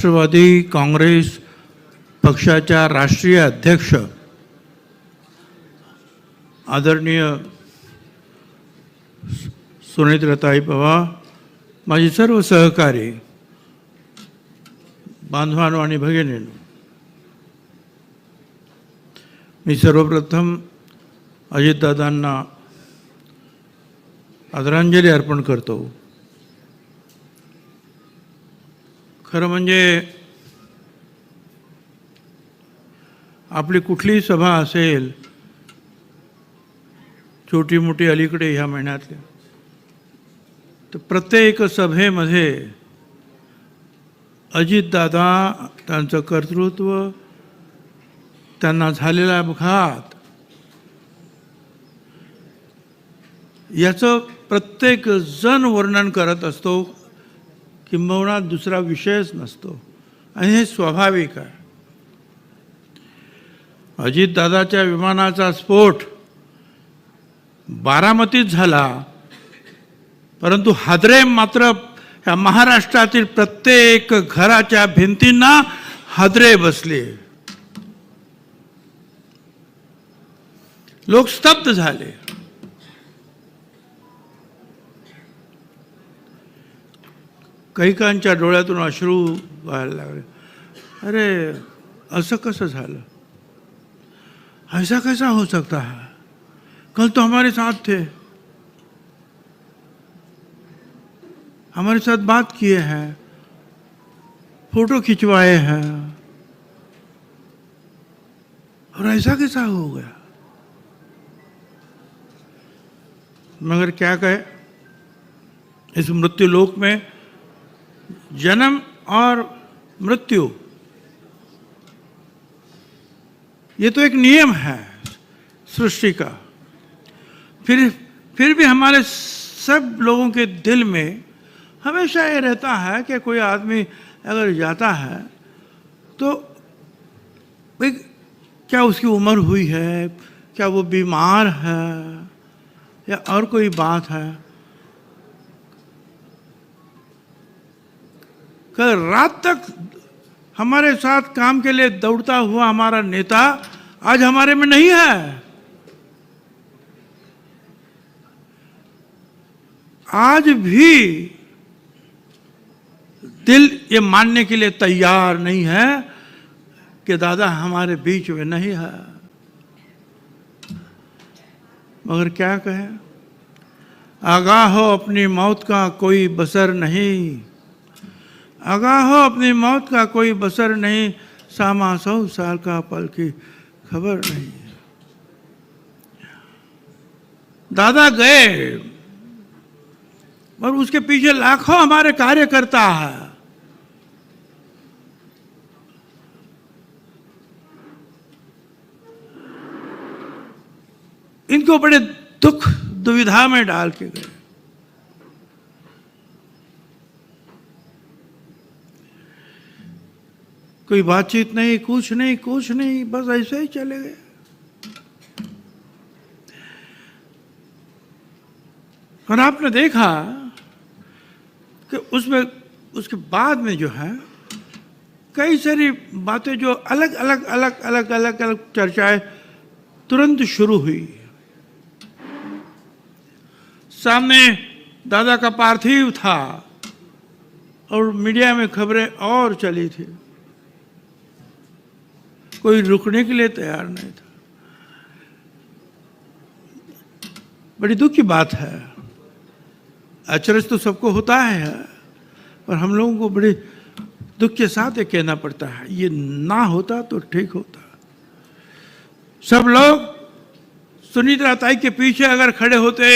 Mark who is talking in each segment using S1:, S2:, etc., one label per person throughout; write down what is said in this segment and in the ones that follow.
S1: राष्ट्रवादी काँग्रेस पक्षाच्या राष्ट्रीय अध्यक्ष आदरणीय सुनेत्रताई पवार, माझे सर्व सहकारी बांधवांनो आणि भगिनींनो, मी सर्वप्रथम अजितदादांना आदरांजली अर्पण करतो. खरं म्हणजे आपली कुठलीही सभा असेल, छोटी मोठी अलीकडे ह्या महिन्यातल्या, तर प्रत्येक सभेमध्ये अजितदादा, त्यांचं कर्तृत्व, त्यांना झालेला अपघात याचं प्रत्येक जण वर्णन करत असतो, किंबहुना दुसरा विषयच नसतो, आणि हे स्वाभाविक आहे. अजितदादाच्या विमानाचा स्फोट बारामतीत झाला, परंतु हादरे मात्र या महाराष्ट्रातील प्रत्येक घराच्या भिंतींना हादरे बसले. लोक स्तब्ध झाले. कैकांच्या डोळ्यातून अश्रू व्हायला लागले. अरे ऐसा कैसा झालं, ऐसा कैसा हो सकता है, कल तो हमारे साथ थे, हमारे साथ बात किए हैं, फोटो खिंचवाए हैं, और ऐसा कैसा हो गया. मगर क्या कहे, इस मृत्यु लोक में जन्म और मृत्यु ये तो एक नियम है सृष्टि का. फिर भी हमारे सब लोगों के दिल में हमेशा ये रहता है कि कोई आदमी अगर जाता है तो भाई क्या उसकी उम्र हुई है, क्या वो बीमार है, या और कोई बात है. कल रात तक हमारे साथ काम के लिए दौड़ता हुआ हमारा नेता आज हमारे में नहीं है. आज भी दिल ये मानने के लिए तैयार नहीं है कि दादा हमारे बीच में नहीं है. मगर क्या कहें, आगाह हो अपनी मौत का कोई बसर नहीं, आगाह हो अपनी मौत का कोई बसर नहीं, सामा 100 साल का पल की खबर नहीं. दादा गए और उसके पीछे लाखों हमारे कार्यकर्ता है. इनको बड़े दुख दुविधा में डाल के गए. कोई बातचीत नहीं, कुछ नहीं, बस ऐसे ही चले गए. और आपने देखा कि उसमें उसके बाद में जो है कई सारी बातें जो अलग चर्चाएं तुरंत शुरू हुई. सामने दादा का पार्थिव था और मीडिया में खबरें और चली थी. कोई रुकने के लिए तैयार नहीं था. बड़ी दुख की बात है. अचरज तो सबको होता है, पर हम लोगों को बड़े दुख के साथ ये कहना पड़ता है, ये ना होता तो ठीक होता. सब लोग सुनेत्राताई के पीछे अगर खड़े होते,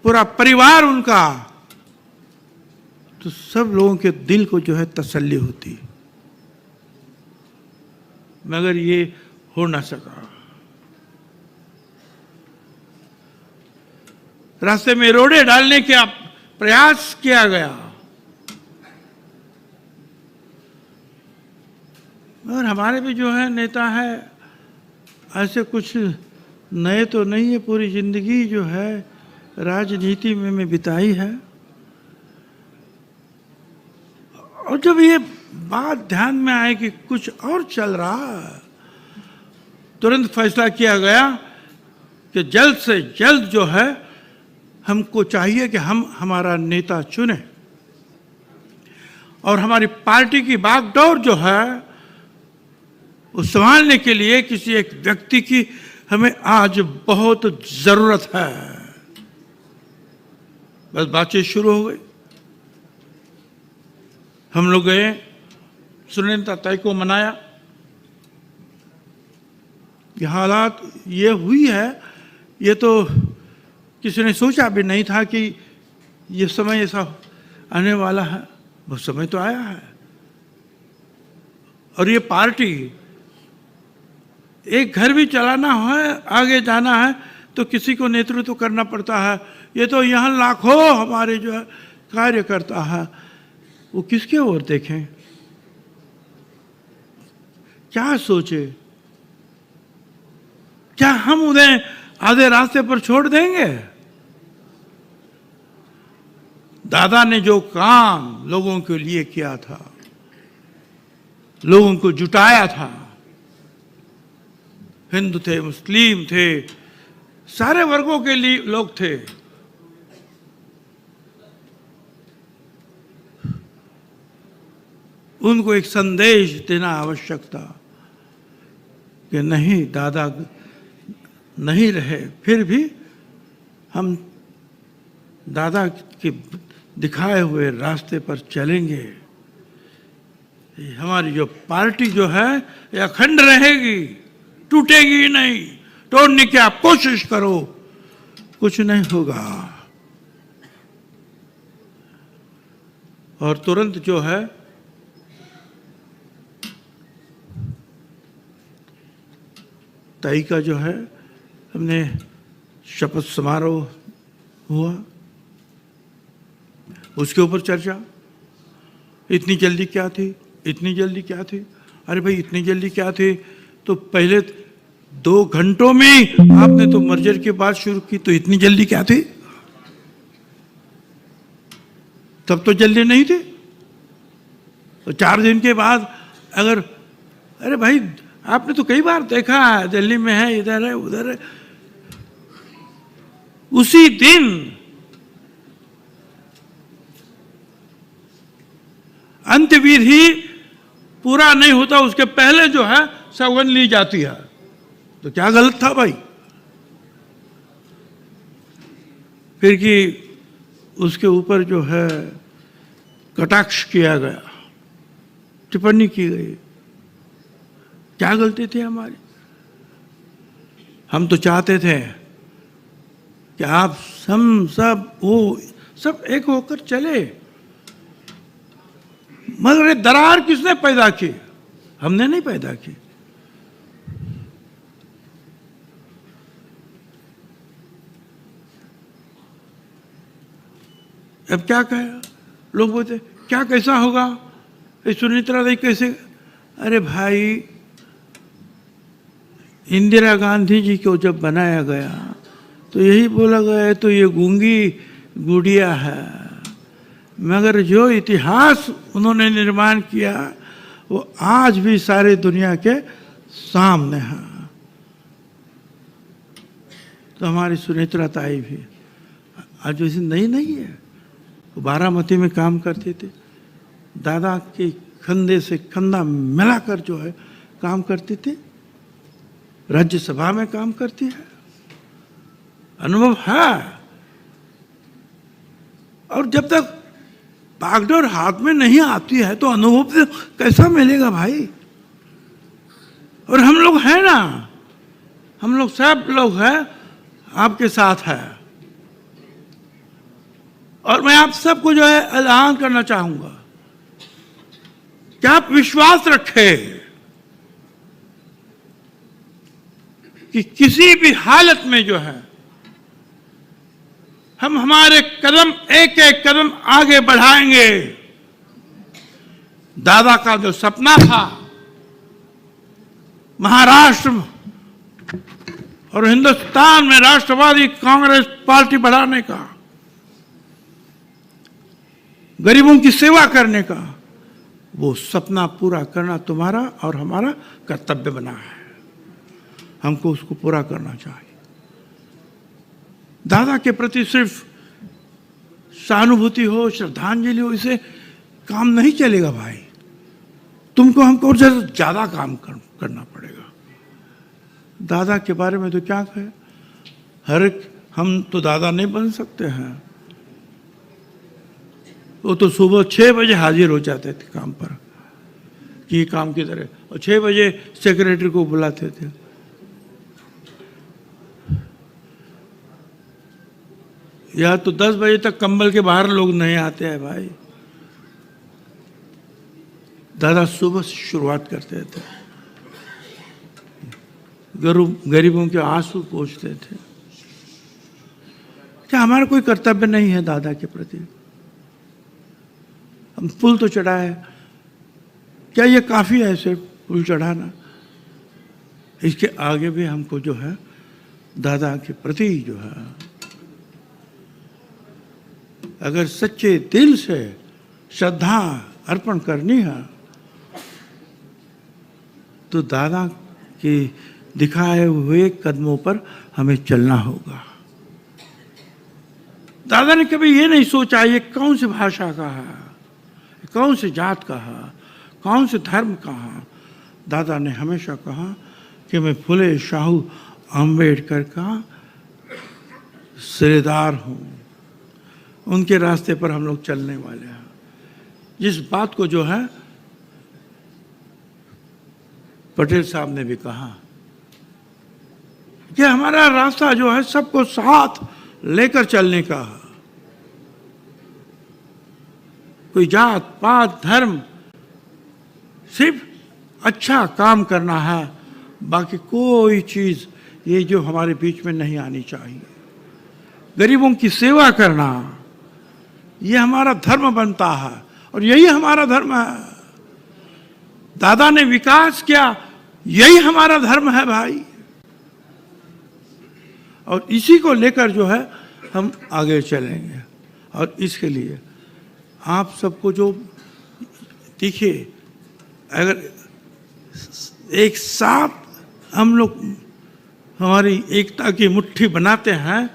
S1: पूरा परिवार उनका, तो सब लोगों के दिल को जो है तसल्ली होती. मगर ये हो ना सका. रास्ते में रोड़े डालने का प्रयास किया गया, मगर हमारे भी जो है नेता है, ऐसे कुछ नए तो नहीं है. पूरी जिंदगी जो है राजनीति में बिताई है, और जब ये बात ध्यान में आए कि कुछ और चल रहा है, तुरंत फैसला किया गया कि जल्द से जल्द जो है हमको चाहिए कि हम हमारा नेता चुने और हमारी पार्टी की बागडोर जो है वो संभालने के लिए किसी एक व्यक्ति की हमें आज बहुत जरूरत है। बस बातचीत शुरू हो गई। हम लोग गए, सुनीता ताई को मनाया कि हालात ये हुई है, ये तो किसी ने सोचा भी नहीं था कि ये समय ऐसा आने वाला है। वो समय तो आया है और ये पार्टी, एक घर भी चलाना है, आगे जाना है तो किसी को नेतृत्व करना पड़ता है। ये तो यहाँ लाखों हमारे जो है कार्यकर्ता है, वो किसके ओर देखें, क्या सोचे? क्या हम उन्हें आधे रास्ते पर छोड़ देंगे? दादा ने जो काम लोगों के लिए किया था, लोगों को जुटाया था, हिंदू थे, मुस्लिम थे, सारे वर्गों के लिए लोग थे। उनको एक संदेश देना आवश्यक था कि नहीं, दादा नहीं रहे, फिर भी हम दादा के दिखाए हुए रास्ते पर चलेंगे। हमारी जो पार्टी जो है ये अखंड रहेगी, टूटेगी नहीं। तोड़ने की आप कोशिश करो, कुछ नहीं होगा। और तुरंत जो है ताई का जो है हमने शपथ समारोह हुआ, उसके ऊपर चर्चा। इतनी जल्दी क्या थी, इतनी जल्दी क्या थी? अरे भाई इतनी जल्दी क्या थी? तो पहले 2 घंटों में आपने तो मर्जर की बात शुरू की, तो इतनी जल्दी क्या थी? तब तो जल्दी नहीं थी। तो 4 दिन के बाद अगर, अरे भाई आपने तो कई बार देखा है, दिल्ली में है, इधर है, उधर है, उसी दिन अंत्यविधि पूरा नहीं होता उसके पहले जो है सौगंध ली जाती है। तो क्या गलत था भाई? फिर कि उसके ऊपर जो है कटाक्ष किया गया, टिप्पणी की गई। क्या गलती थी हमारी? हम तो चाहते थे कि आप हम सब वो सब एक होकर चले, मगर ये दरार किसने पैदा की? हमने नहीं पैदा की। अब क्या कहे लोग, बोलते क्या कैसा होगा, सुनीता देवी कैसे? अरे भाई इंदिरा गांधी जी को जब बनाया गया तो यही बोला गया तो ये गूंगी गुड़िया है, मगर जो इतिहास उन्होंने निर्माण किया वो आज भी सारे दुनिया के सामने है। तो हमारी सुनीता ताई भी आज वैसे नहीं है, वो बारामती में काम करते थे, दादा के कंधे से कंधा मिलाकर जो है काम करते थे, राज्यसभा में काम करती है, अनुभव है। और जब तक बागडोर हाथ में नहीं आती है तो अनुभव से कैसा मिलेगा भाई? और हम लोग हैं ना, हम लोग सब लोग हैं, आपके साथ है। और मैं आप सबको जो है ऐलान करना चाहूंगा कि आप विश्वास रखें कि किसी भी हालत में जो है हम हमारे कदम एक एक कदम आगे बढ़ाएंगे। दादा का जो सपना था महाराष्ट्र और हिंदुस्तान में राष्ट्रवादी कांग्रेस पार्टी बढ़ाने का, गरीबों की सेवा करने का, वो सपना पूरा करना तुम्हारा और हमारा कर्तव्य बना है। हमको उसको पूरा करना चाहिए। दादा के प्रति सिर्फ सहानुभूति हो, श्रद्धांजलि हो, इसे काम नहीं चलेगा भाई। तुमको हमको और ज्यादा काम करना पड़ेगा। दादा के बारे में तो क्या कहे, हर एक हम तो दादा नहीं बन सकते हैं। वो तो सुबह 6 बजे हाजिर हो जाते थे काम पर कि काम की तरह, और 6 बजे सेक्रेटरी को बुलाते थे। या तो 10 बजे तक कंबल के बाहर लोग नहीं आते हैं भाई। दादा सुबह से शुरुआत करते थे, गरीबों के आंसू पोंछते थे। क्या हमारा कोई कर्तव्य नहीं है दादा के प्रति? हम फूल तो चढ़ाए, क्या ये काफी है सिर्फ फूल चढ़ाना? इसके आगे भी हमको जो है दादा के प्रति जो है, अगर सच्चे दिल से श्रद्धा अर्पण करनी है तो दादा के दिखाए हुए कदमों पर हमें चलना होगा। दादा ने कभी ये नहीं सोचा ये कौन सी भाषा का है, कौन सी जात का है, कौन से धर्म का है। दादा ने हमेशा कहा कि मैं फुले शाहू अम्बेडकर का सिरेदार हूँ, उनके रास्ते पर हम लोग चलने वाले हैं। जिस बात को जो है पटेल साहब ने भी कहा कि हमारा रास्ता जो है सबको साथ लेकर चलने का है। कोई जात पात धर्म, सिर्फ अच्छा काम करना है, बाकी कोई चीज ये जो हमारे बीच में नहीं आनी चाहिए। गरीबों की सेवा करना ये हमारा धर्म बनता है और यही हमारा धर्म है। दादा ने विकास किया, यही हमारा धर्म है भाई। और इसी को लेकर जो है हम आगे चलेंगे। और इसके लिए आप सबको जो देखिए, अगर एक साथ हम लोग हमारी एकता की मुट्ठी बनाते हैं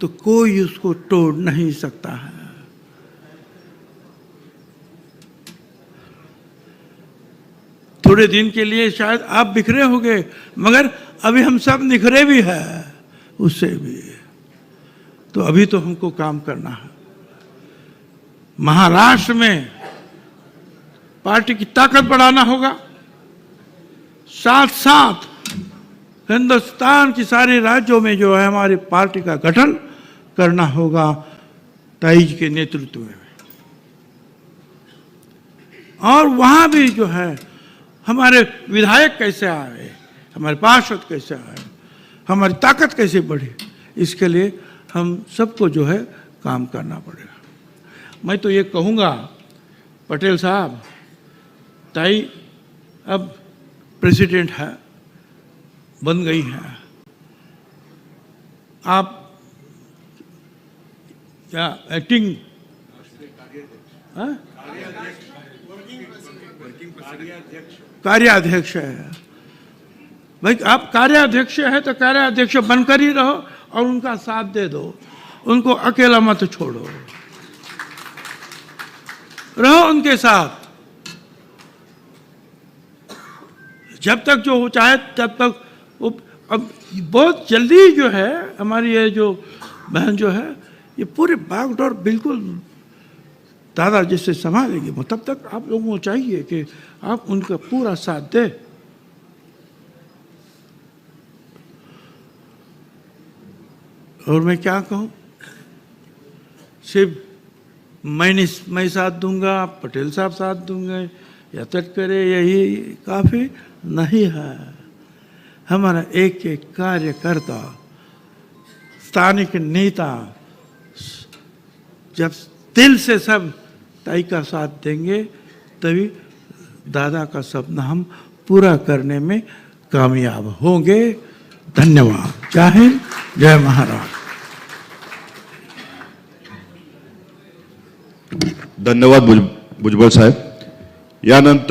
S1: तो कोई उसको तोड़ नहीं सकता है। थोड़े दिन के लिए शायद आप बिखरे होंगे, मगर अभी हम सब निखरे भी हैं उससे भी। तो अभी तो हमको काम करना है। महाराष्ट्र में पार्टी की ताकत बढ़ाना होगा, साथ साथ हिंदुस्तान की सारे राज्यों में जो है हमारी पार्टी का गठन करना होगा ताईज के नेतृत्व में। और वहां भी जो है हमारे विधायक कैसे आए, हमारे पार्षद कैसे आए, हमारी ताकत कैसे बढ़े, इसके लिए हम सबको जो है काम करना पड़ेगा। मैं तो ये कहूँगा पटेल साहब, ताई अब प्रेसिडेंट है, बन गई है, आप क्या एक्टिंग कार्याध्यक्ष है भाई। आप कार्याध्यक्ष है तो कार्याध्यक्ष बनकर ही रहो और उनका साथ दे दो, उनको अकेला मत छोड़ो, रहो उनके साथ। जब तक जो हो चाहे तब तक वो। अब बहुत जल्दी जो है हमारी ये जो बहन जो है ये पूरे बागडोर बिल्कुल दादा जिससे संभालेगी, तब तक आप लोगों को चाहिए कि आप उनका पूरा साथ दें। और मैं क्या कहूँ, सिर्फ मैं साथ दूंगा, पटेल साहब साथ दूंगे या तटकरे, यही काफी नहीं है। हमारा एक एक कार्यकर्ता, स्थानिक नेता जब दिल से सब ताई का साथ देंगे तभी दादा का सपना हम पूरा करने में कामयाब होंगे। धन्यवाद। जय हिंद, जय महाराज।
S2: धन्यवाद भुजबल साहब। यानंतर